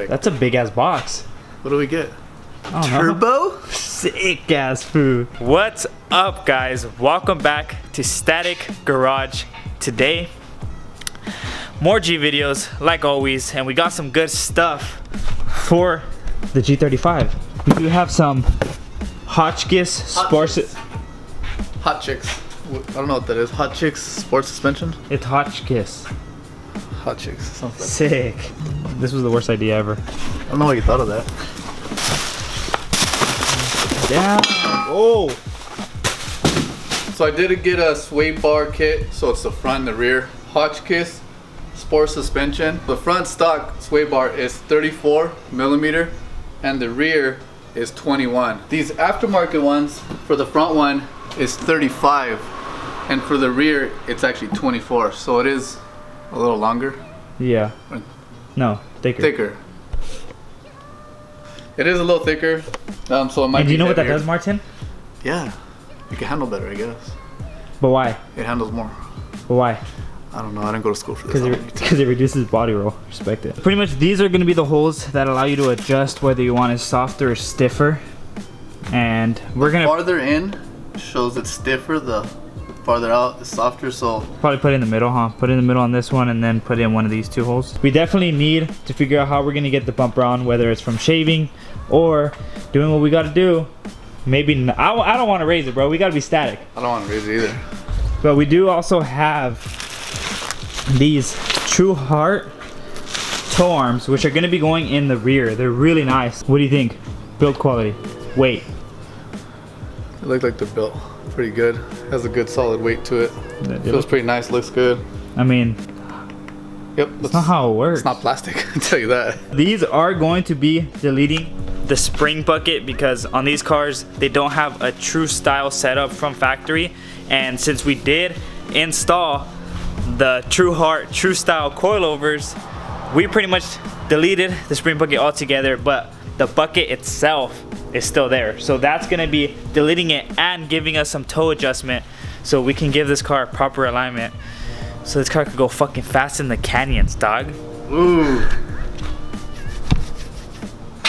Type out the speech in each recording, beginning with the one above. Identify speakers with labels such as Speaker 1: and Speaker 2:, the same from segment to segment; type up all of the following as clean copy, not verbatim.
Speaker 1: Perfect.
Speaker 2: That's a big ass box.
Speaker 1: What do we get?
Speaker 2: Turbo? Sick ass food. What's up, guys? Welcome back to Static Garage. Today, more G videos like always, and we got some good stuff for the G35. We do have some Hotchkis Sports.
Speaker 1: Hotchkis. I don't know what that is. Hotchkis Sports Suspension?
Speaker 2: It's Hotchkis.
Speaker 1: Hotchkis. Sounds like
Speaker 2: Sick. This was the worst idea ever.
Speaker 1: I don't know why you thought of that.
Speaker 2: Yeah. Oh.
Speaker 1: So I did get a sway bar kit. So it's the front and the rear. Hotchkis Sports Suspension. The front stock sway bar is 34 millimeter and the rear is 21. These aftermarket ones, for the front one is 35 and for the rear it's actually 24. So it is a little longer.
Speaker 2: Yeah. No, thicker.
Speaker 1: Thicker. It is a little thicker. So it might
Speaker 2: And do you know what that
Speaker 1: heavier.
Speaker 2: does, Martin?
Speaker 1: Yeah. You can handle better, I guess.
Speaker 2: But why?
Speaker 1: It handles more.
Speaker 2: But why?
Speaker 1: I don't know. I didn't go to school for this.
Speaker 2: Because it reduces body roll. Respect it. Pretty much these are going to be the holes that allow you to adjust whether you want it softer or stiffer. And we're going to
Speaker 1: farther in shows it's stiffer. The farther out is softer. So
Speaker 2: probably put it in the middle, huh? Put it in the middle on this one and then put it in one of these two holes. We definitely need to figure out how we're going to get the bumper on, whether it's from shaving or doing what we got to do. Maybe I don't want to raise it, bro. We got to be static.
Speaker 1: I don't want to raise it either.
Speaker 2: But we do also have these Truhart Toe Arms, which are going to be going in the rear. They're really nice. What do you think? Build quality, weight.
Speaker 1: It looked like they're built pretty good. Has a good solid weight to it. Feels pretty nice. Looks good.
Speaker 2: I mean,
Speaker 1: yep.
Speaker 2: that's not how it works.
Speaker 1: It's not plastic. I tell you that.
Speaker 2: These are going to be deleting the spring bucket because on these cars they don't have a true style setup from factory, and since we did install the Truhart True Style coilovers, we pretty much deleted the spring bucket altogether, but the bucket itself is still there. So that's gonna be deleting it and giving us some toe adjustment so we can give this car a proper alignment so this car could go fucking fast in the canyons, dog.
Speaker 1: Ooh.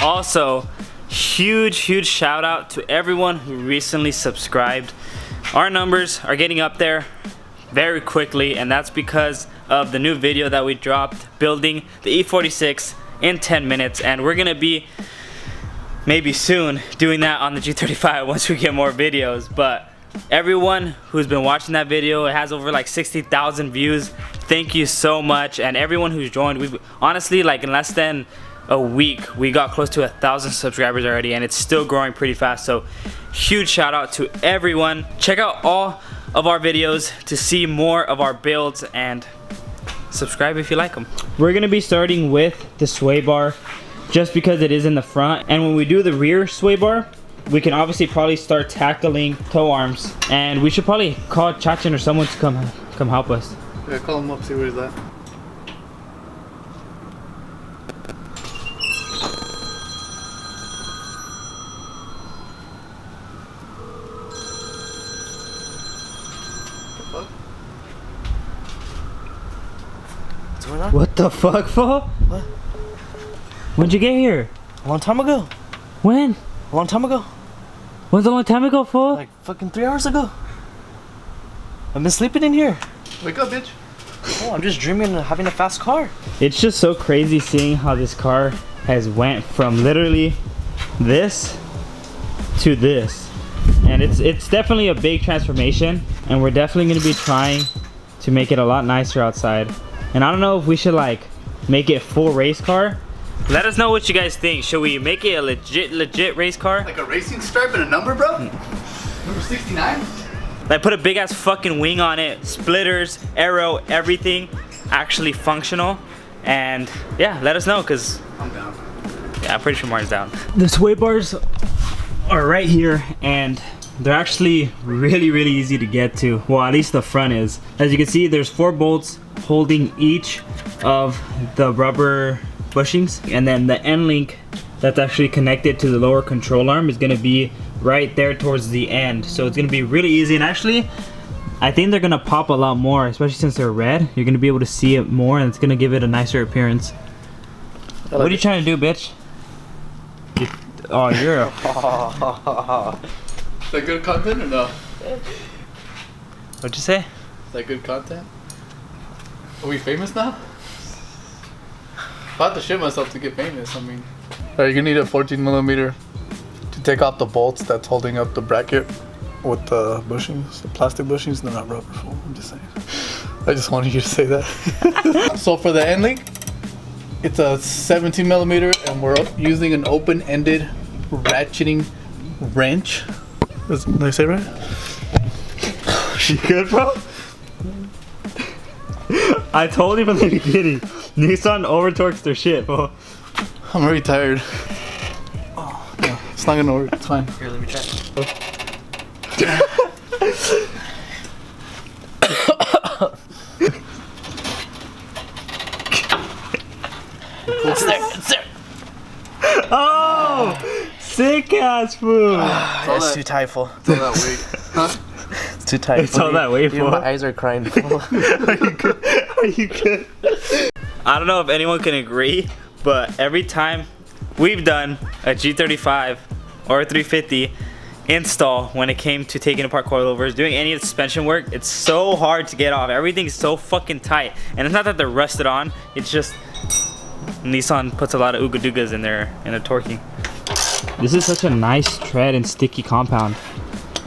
Speaker 2: Also, huge shout out to everyone who recently subscribed. Our numbers are getting up there very quickly, and that's because of the new video that we dropped building the E46 in 10 minutes, and we're gonna be maybe soon doing that on the G35 once we get more videos. But everyone who's been watching that video, it has over like 60,000 views. Thank you so much. And everyone who's joined, we've honestly, like in less than a week we got close to 1,000 subscribers already, and it's still growing pretty fast. So huge shout out to everyone. Check out all of our videos to see more of our builds and subscribe if you like them. We're gonna be starting with the sway bar just because it is in the front, and when we do the rear sway bar we can obviously probably start tackling toe arms, and we should probably call Chachin or someone to come help us.
Speaker 1: Yeah, call him up, see where he's at.
Speaker 2: What the fuck, fool?
Speaker 3: What?
Speaker 2: When'd you get here?
Speaker 3: A long time ago.
Speaker 2: When?
Speaker 3: A long time ago.
Speaker 2: When's a long time ago, fool?
Speaker 3: Like fucking 3 hours ago. I've been sleeping in here.
Speaker 1: Wake up, bitch.
Speaker 3: Oh, I'm just dreaming of having a fast car.
Speaker 2: It's just so crazy seeing how this car has went from literally this to this. And it's definitely a big transformation, and we're definitely gonna be trying to make it a lot nicer outside. And I don't know if we should like make it full race car. Let us know what you guys think. Should we make it a legit race car?
Speaker 1: Like a racing stripe and a number, bro? Number 69?
Speaker 2: Like put a big ass fucking wing on it, splitters, arrow, everything actually functional. And yeah, let us know, cause
Speaker 1: I'm down.
Speaker 2: yeah, I'm pretty sure Martin's down. The sway bars are right here, and they're actually really easy to get to. Well, at least the front is. As you can see, there's 4 bolts holding each of the rubber bushings, and then the end link that's actually connected to the lower control arm is gonna be right there towards the end. So it's gonna be really easy, and actually I think they're gonna pop a lot more, especially since they're red. You're gonna be able to see it more, and it's gonna give it a nicer appearance. What are you trying to do, bitch? Oh, you're a...
Speaker 1: Is that good content or no?
Speaker 2: What'd you say?
Speaker 1: Is that good content? Are we famous now? If I have to shit myself to get famous, I mean. Alright, you're gonna need a 14mm to take off the bolts that's holding up the bracket with the bushings, the plastic bushings. They're not rubber foam, I'm just saying. I just wanted you to say that. So for the end link, it's a 17mm and we're using an open-ended ratcheting wrench. Did I say right?
Speaker 2: You good, bro? I told you from the beginning, Nissan over-torques their shit, bro.
Speaker 1: I'm already tired. Oh, no, it's not gonna work, it's fine.
Speaker 3: Here, let me try.
Speaker 2: It's there. Oh! Sick ass food!
Speaker 3: It's too tight, fool.
Speaker 1: It's all that weight. Huh?
Speaker 3: It's too tight.
Speaker 2: It's all that weight,
Speaker 3: Dude,
Speaker 2: fool.
Speaker 3: my eyes are crying, fool.
Speaker 2: Are you good? Are you good? I don't know if anyone can agree, but every time we've done a G35 or a 350 install when it came to taking apart coilovers, doing any of the suspension work, it's so hard to get off. Everything's so fucking tight. And it's not that they're rusted on, it's just Nissan puts a lot of ooga doogas in their torquing. This is such a nice tread and sticky compound.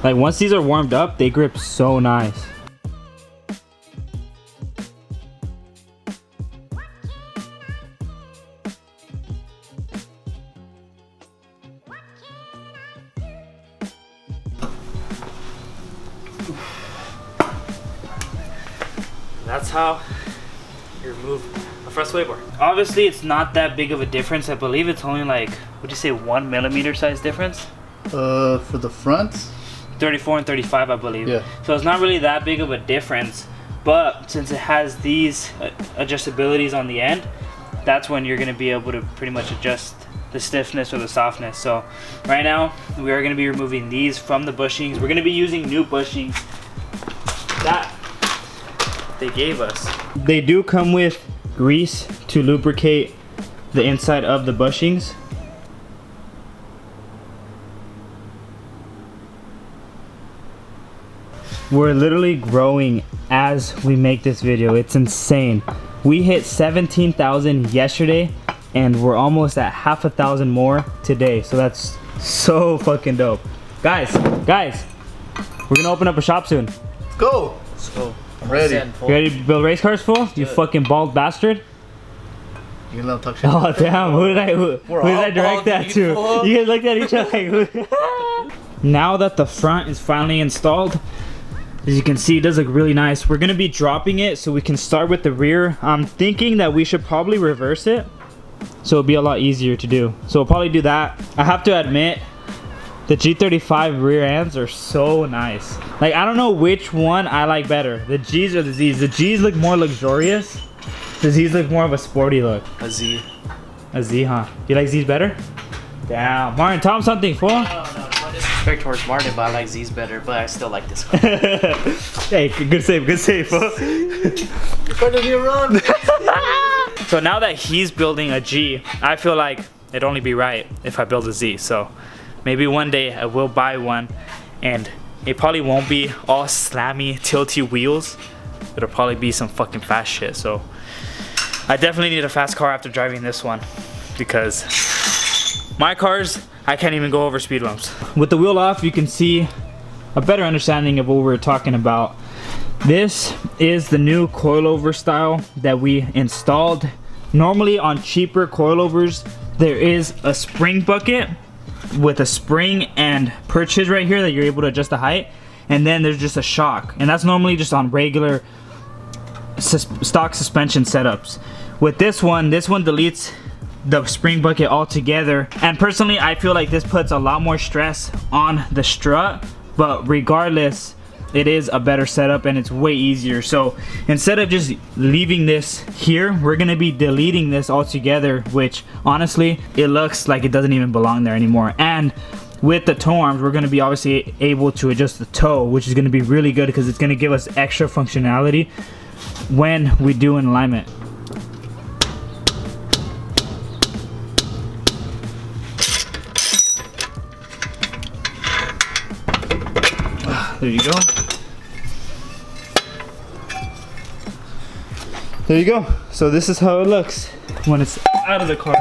Speaker 2: Like once these are warmed up, they grip so nice. That's how you remove a front sway bar. Obviously, it's not that big of a difference. I believe it's only like, would you say 1mm size difference?
Speaker 1: For the fronts?
Speaker 2: 34 and 35, I believe.
Speaker 1: Yeah.
Speaker 2: So it's not really that big of a difference, but since it has these adjustabilities on the end, that's when you're gonna be able to pretty much adjust the stiffness or the softness. So right now, we are gonna be removing these from the bushings. We're gonna be using new bushings that they gave us. They do come with grease to lubricate the inside of the bushings. We're literally growing as we make this video. It's insane. We hit 17,000 yesterday and we're almost at 5,000 more today. So that's so fucking dope. Guys, we're gonna open up a shop soon.
Speaker 1: Let's go!
Speaker 3: Let's go.
Speaker 1: I'm ready.
Speaker 2: You ready to build race cars, fool? You fucking bald bastard.
Speaker 1: You can let him talk shit.
Speaker 2: Oh damn, who did I direct that to? You guys looked at each other like, who? Now that the front is finally installed, as you can see, it does look really nice. We're gonna be dropping it so we can start with the rear. I'm thinking that we should probably reverse it so it'll be a lot easier to do. So we'll probably do that. I have to admit, the G35 rear ends are so nice. Like, I don't know which one I like better, the G's or the Z's. The G's look more luxurious. The Z's look more of a sporty look.
Speaker 3: A Z.
Speaker 2: A Z, huh? You like Z's better? Damn. Martin, tell him something, fool.
Speaker 3: No disrespect towards Martin, but I like Z's better, but I still like this car.
Speaker 2: Hey, good save, fool.
Speaker 3: You're part of your run.
Speaker 2: So now that he's building a G, I feel like it'd only be right if I build a Z. So maybe one day I will buy one, and it probably won't be all slammy, tilty wheels. It'll probably be some fucking fast shit. So I definitely need a fast car after driving this one, because my cars, I can't even go over speed bumps. With the wheel off, you can see a better understanding of what we're talking about. This is the new coilover style that we installed. Normally on cheaper coilovers, there is a spring bucket with a spring and perches right here that you're able to adjust the height, and then there's just a shock, and that's normally just on regular stock suspension setups. With this one deletes the spring bucket altogether, and personally I feel like this puts a lot more stress on the strut, but regardless, it is a better setup and it's way easier. So instead of just leaving this here, we're gonna be deleting this altogether, which honestly, it looks like it doesn't even belong there anymore. And with the toe arms, we're gonna be obviously able to adjust the toe, which is gonna be really good because it's gonna give us extra functionality when we do an alignment. There you go. There you go. So this is how it looks when it's out of the car.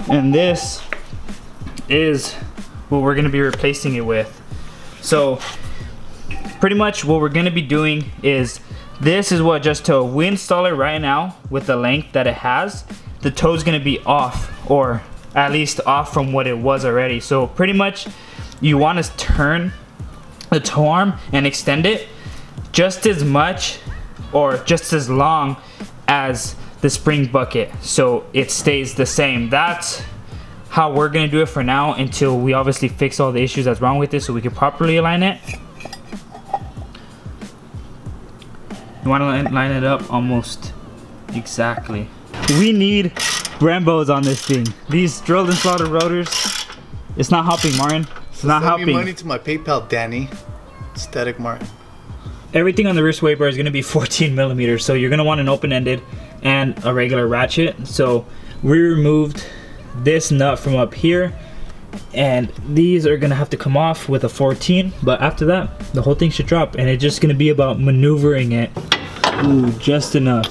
Speaker 2: And this is what we're gonna be replacing it with. So pretty much what we're gonna be doing is, this is what adjusts toe. We install it right now with the length that it has. The toe's gonna be off, or at least off from what it was already. So pretty much you wanna turn the toe arm and extend it just as much or just as long as the spring bucket, so it stays the same. That's how we're gonna do it for now, until we obviously fix all the issues that's wrong with it, so we can properly align it. You want to line it up almost exactly. We need Brembos on this thing. These drilled and slotted rotors, it's not helping, Martin. It's not helping.
Speaker 1: Send me money to my PayPal, Danny. Static Martin.
Speaker 2: Everything on the rear sway bar is going to be 14 millimeters, so you're going to want an open-ended and a regular ratchet. So we removed this nut from up here, and these are going to have to come off with a 14, but after that the whole thing should drop, and it's just going to be about maneuvering it. Ooh, just enough.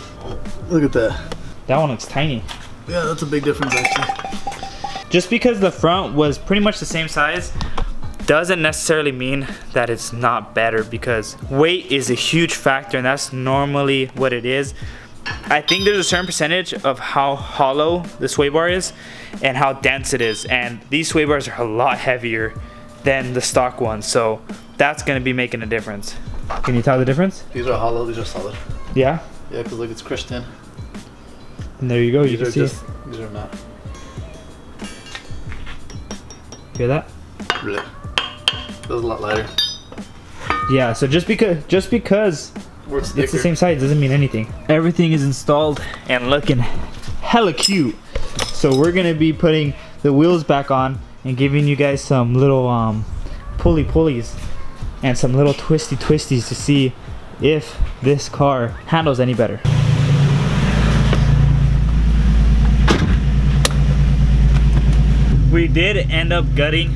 Speaker 1: Look at that.
Speaker 2: That one looks tiny.
Speaker 1: Yeah, that's a big difference actually.
Speaker 2: Just because the front was pretty much the same size doesn't necessarily mean that it's not better, because weight is a huge factor, and that's normally what it is. I think there's a certain percentage of how hollow the sway bar is and how dense it is, and these sway bars are a lot heavier than the stock ones, so that's going to be making a difference. Can you tell the difference?
Speaker 1: These are hollow, these are solid.
Speaker 2: Yeah?
Speaker 1: Yeah, because look, it's crushed in.
Speaker 2: And there you go, you
Speaker 1: These
Speaker 2: can
Speaker 1: are
Speaker 2: see.
Speaker 1: these are not.
Speaker 2: Hear that?
Speaker 1: Really? Feels a lot lighter.
Speaker 2: Yeah, so just because
Speaker 1: It's
Speaker 2: it's the same size doesn't mean anything. Everything is installed and looking hella cute. So we're gonna be putting the wheels back on and giving you guys some little pulleys and some little twisties to see if this car handles any better. We did end up gutting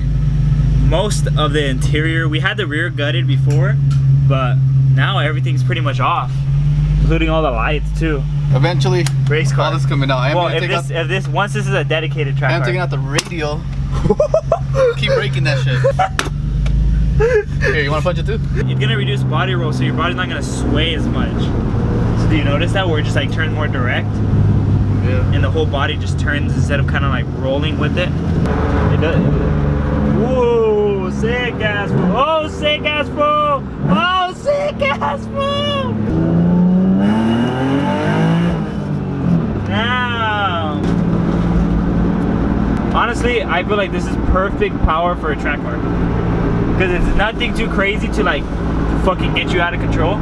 Speaker 2: most of the interior. We had the rear gutted before, but now everything's pretty much off, including all the lights too.
Speaker 1: Eventually,
Speaker 2: Race car.
Speaker 1: all this coming out.
Speaker 2: Well, once this is a dedicated track
Speaker 1: I'm
Speaker 2: car.
Speaker 1: taking out the radio. Keep breaking that shit. Here, you want to punch it too?
Speaker 2: It's gonna reduce body roll, so your body's not gonna sway as much. So do you notice that, where it just like turns more direct?
Speaker 1: Yeah.
Speaker 2: And the whole body just turns instead of kind of like rolling with it. It does. Whoa, sick gas flow. Oh, sick gas flow. Oh, sick gas flow. Now, honestly, I feel like this is perfect power for a track car, because it's nothing too crazy to like fucking get you out of control.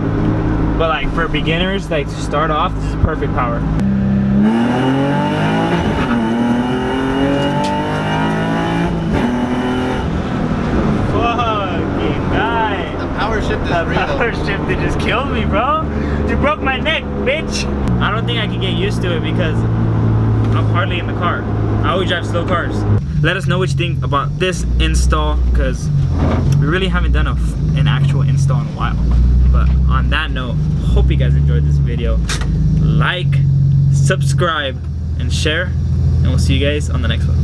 Speaker 2: But like for beginners, like to start off, this is perfect power. Fucking guy.
Speaker 1: The power shift is
Speaker 2: The
Speaker 1: real.
Speaker 2: power shift, it just killed me, bro. You broke my neck, bitch. I don't think I can get used to it because I'm hardly in the car. I always drive slow cars. Let us know what you think about this install, because we really haven't done an actual install in a while. But on that note, hope you guys enjoyed this video. Like, subscribe, and share, and we'll see you guys on the next one.